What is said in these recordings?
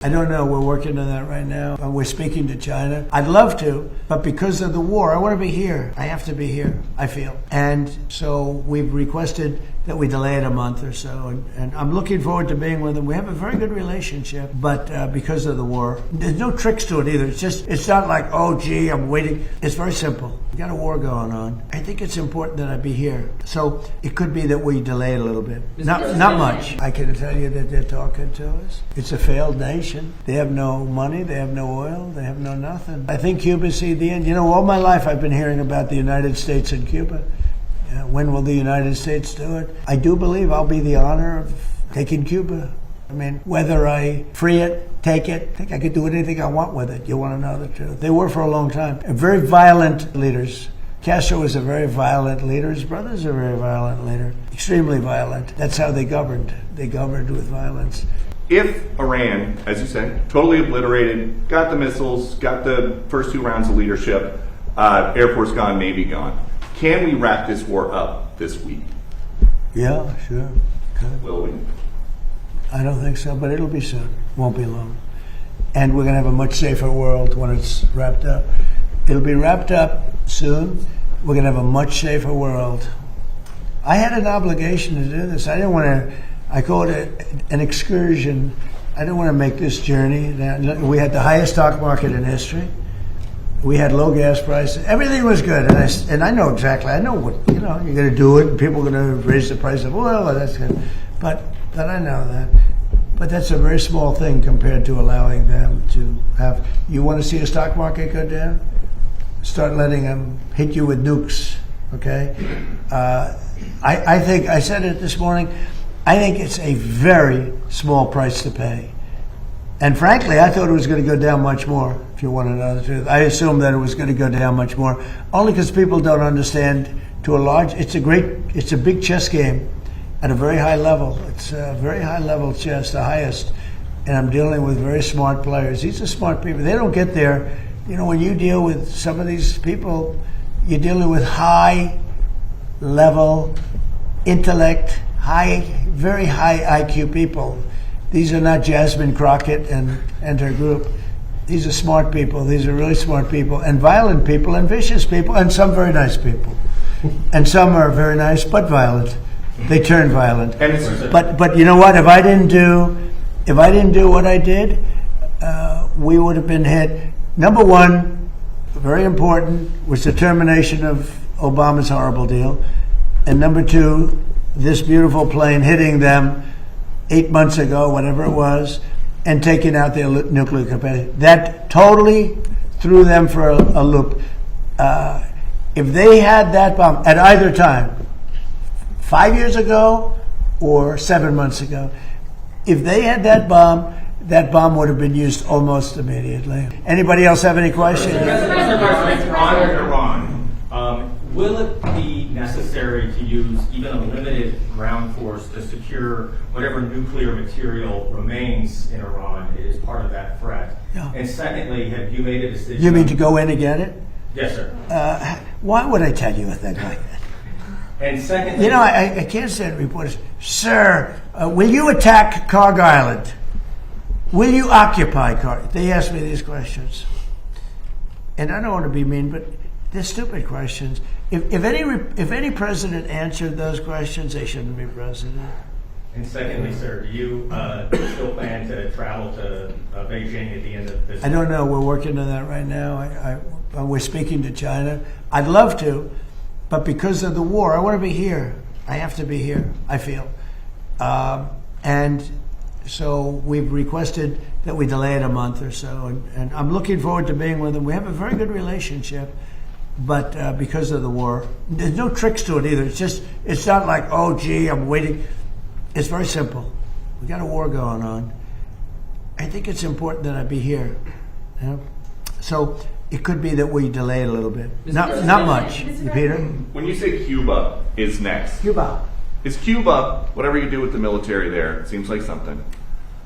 I don't know. We're working on that right now. We're speaking to China. I'd love to, but because of the war, I want to be here. I have to be here, I feel. And so we've requested that we delay it a month or so. And I'm looking forward to being with them. We have a very good relationship, but because of the war, there's no tricks to it either. It's not like, oh, gee, I'm waiting. It's very simple. We got a war going on. I think it's important that I be here. So it could be that we delay it a little bit. Not much. I can tell you that they're talking to us. It's a failed nation. They have no money. They have no oil. They have no nothing. I think Cuba see the end. You know, all my life I've been hearing about the United States and Cuba. When will the United States do it? I do believe I'll be the honor of taking Cuba. I mean, whether I free it, take it, I think I could do anything I want with it. You want to know the truth? They were for a long time. Very violent leaders. Castro was a very violent leader. His brother's a very violent leader. Extremely violent. That's how they governed. They governed with violence. If Iran, as you said, totally obliterated, got the missiles, got the first 2 rounds of leadership, Air Force gone, Navy gone, can we wrap this war up this week? Yeah, sure. Could. Will we? I don't think so, but it'll be soon. Won't be long. And we're going to have a much safer world when it's wrapped up. It'll be wrapped up soon. We're going to have a much safer world. I had an obligation to do this. I didn't want to, I call it an excursion. I didn't want to make this journey. We had the highest stock market in history. We had low gas prices. Everything was good. And I know exactly. I know what, you're going to do it, and people are going to raise the price of oil, and that's good. But I know that. But that's a very small thing compared to allowing them to have. You want to see a stock market go down? Start letting them hit you with nukes, okay? I think, I said it this morning, I think it's a very small price to pay. And frankly, I thought it was going to go down much more, if you want to know the truth. I assumed that it was going to go down much more, only because people don't understand to a large, it's a big chess game at a very high level. It's a very high level chess, the highest. And I'm dealing with very smart players. These are smart people. They don't get there. You know, when you deal with some of these people, you're dealing with high level intellect, very high IQ people. These are not Jasmine Crockett and her group. These are smart people. These are really smart people, and violent people, and vicious people, and some very nice people. And some are very nice but violent. They turn violent. But you know what? If I didn't do what I did, we would have been hit. Number one, very important, was the termination of Obama's horrible deal, and number two, this beautiful plane hitting them 8 months ago, whatever it was, and taking out their nuclear capacity. That totally threw them for a loop. If they had that bomb at either time, 5 years ago or 7 months ago, if they had that bomb would have been used almost immediately. Anybody else have any questions? Iran. Will it be necessary to use even a limited ground force to secure whatever nuclear material remains in Iran as part of that threat? Yeah. And secondly, have you made a decision? You mean to go in and get it? Yes, sir. Why would I tell you a thing like that? And secondly, you know, I can't say to reporters, sir, will you attack Carg Island? Will you occupy Carg? They ask me these questions. And I don't want to be mean, but they're stupid questions. If any president answered those questions, they shouldn't be president. And secondly, sir, do you still plan to travel to Beijing at the end of this? I don't know. We're working on that right now. We're speaking to China. I'd love to, but because of the war, I want to be here. I have to be here, I feel. And so we've requested that we delay it a month or so. And I'm looking forward to being with them. We have a very good relationship. But because of the war, there's no tricks to it either. It's not like, oh, gee, I'm waiting. It's very simple. We got a war going on. I think it's important that I be here. You know? So it could be that we delay it a little bit. Not much. Peter? When you say Cuba is next, Cuba. Is Cuba, whatever you do with the military there, it seems like something,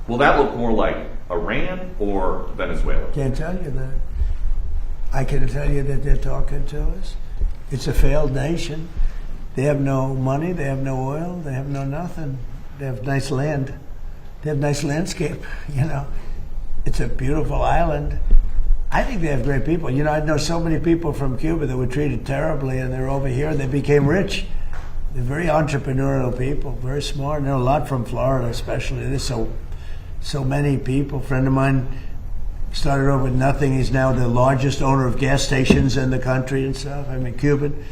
will that look more like Iran or Venezuela? Can't tell you that. I can tell you that they're talking to us. It's a failed nation. They have no money. They have no oil. They have no nothing. They have nice land. They have nice landscape, you know. It's a beautiful island. I think they have great people. You know, I know so many people from Cuba that were treated terribly, and they're over here and they became rich. They're very entrepreneurial people, very smart. I know a lot from Florida, especially. There's so many people. A friend of mine started over with nothing. He's now the largest owner of gas stations in the country and stuff. I mean, Cuban.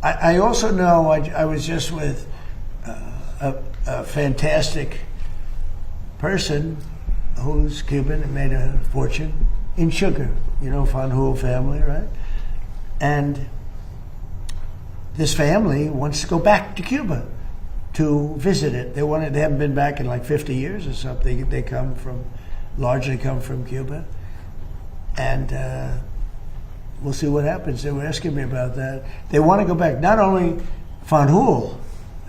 I also know, I was just with a fantastic person who's Cuban and made a fortune in sugar. You know, Fanjul family, right? And this family wants to go back to Cuba to visit it. They haven't been back in like 50 years or something. They largely come from Cuba. And we'll see what happens. They were asking me about that. They want to go back. Not only Fanjul,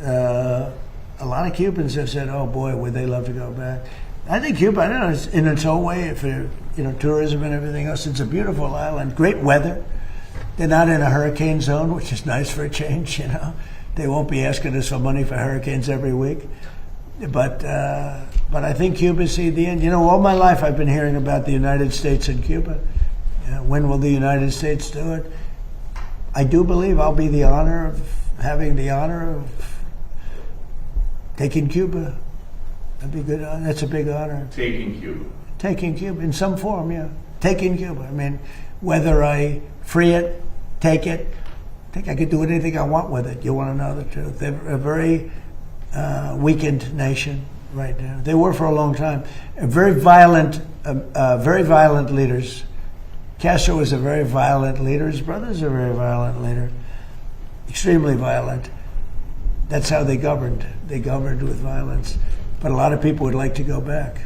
a lot of Cubans have said, oh boy, would they love to go back. I think Cuba, I don't know, in its own way, for, you know, tourism and everything else, it's a beautiful island, great weather. They're not in a hurricane zone, which is nice for a change, you know. They won't be asking us for money for hurricanes every week. But I think Cuba's seen the end. You know, all my life I've been hearing about the United States and Cuba. When will the United States do it? I do believe I'll be having the honor of taking Cuba. That'd be good. That's a big honor. Taking Cuba. Taking Cuba in some form, yeah. Taking Cuba. I mean, whether I free it, take it, I think I could do anything I want with it. You want to know the truth? They're a very weakened nation right now. They were for a long time. Very violent leaders. Castro was a very violent leader. His brother's a very violent leader. Extremely violent. That's how they governed. They governed with violence. But a lot of people would like to go back.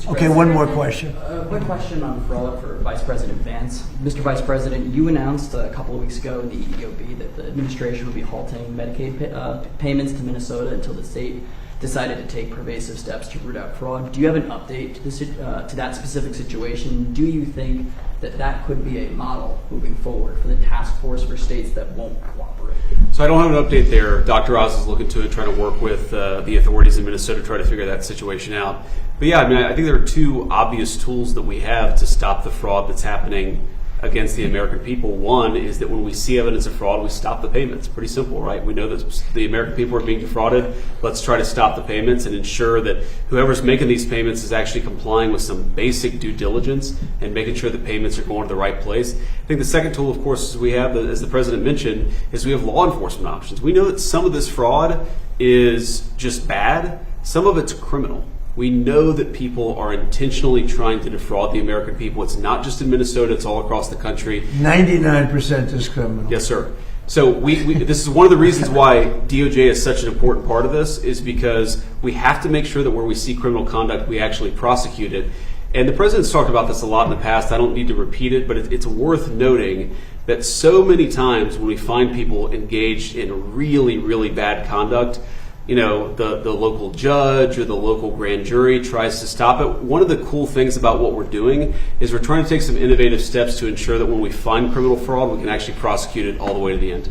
Okay, one more question. A quick question on fraud for Vice President Vance. Mr. Vice President, you announced a couple of weeks ago in the EOB that the administration would be halting Medicaid payments to Minnesota until the state decided to take pervasive steps to root out fraud. Do you have an update to that specific situation? Do you think that could be a model moving forward for the task force for states that won't cooperate? So I don't have an update there. Dr. Oz is looking to it, trying to work with the authorities in Minnesota to try to figure that situation out. But yeah, I mean, I think there are two obvious tools that we have to stop the fraud that's happening against the American people. One is that when we see evidence of fraud, we stop the payments. Pretty simple, right? We know that the American people are being defrauded. Let's try to stop the payments and ensure that whoever's making these payments is actually complying with some basic due diligence and making sure the payments are going to the right place. I think the second tool, of course, we have, as the President mentioned, is we have law enforcement options. We know that some of this fraud is just bad. Some of it's criminal. We know that people are intentionally trying to defraud the American people. It's not just in Minnesota, it's all across the country. 99% is criminal. Yes, sir. So this is one of the reasons why DOJ is such an important part of this, is because we have to make sure that where we see criminal conduct, we actually prosecute it. And the President's talked about this a lot in the past. I don't need to repeat it, but it's worth noting that so many times when we find people engaged in really, really bad conduct, you know, the local judge or the local grand jury tries to stop it. One of the cool things about what we're doing is we're trying to take some innovative steps to ensure that when we find criminal fraud, we can actually prosecute it all the way to the end.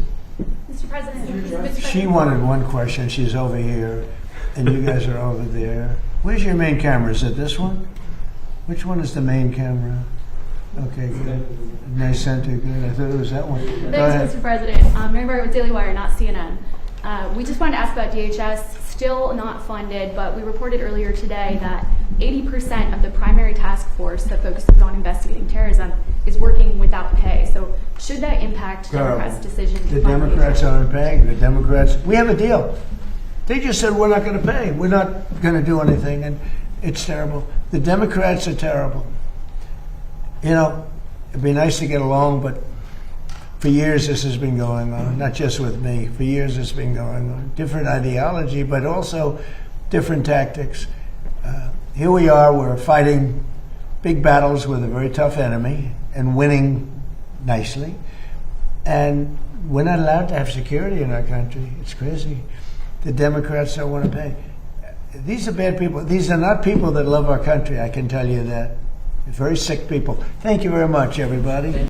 Mr. President, She wanted one question. She's over here, and you guys are over there. Where's your main camera? Is it this one? Which one is the main camera? Okay, good. Nice center, good. I thought it was that one. Thanks, Mr. President. Mary Barrett with Daily Wire, not CNN. We just wanted to ask about DHS, still not funded, but we reported earlier today that 80% of the primary task force that focuses on investigating terrorism is working without pay. So should that impact Democrats' decision to The fund Democrats DHS? aren't paying. The Democrats, we have a deal. They just said we're not going to pay. We're not going to do anything, and it's terrible. The Democrats are terrible. You know, it'd be nice to get along, but for years this has been going on, not just with me. For years it's been going on. Different ideology, but also different tactics. Here we are, we're fighting big battles with a very tough enemy and winning nicely. And we're not allowed to have security in our country. It's crazy. The Democrats don't want to pay. These are bad people. These are not people that love our country, I can tell you that. Very sick people. Thank you very much, everybody.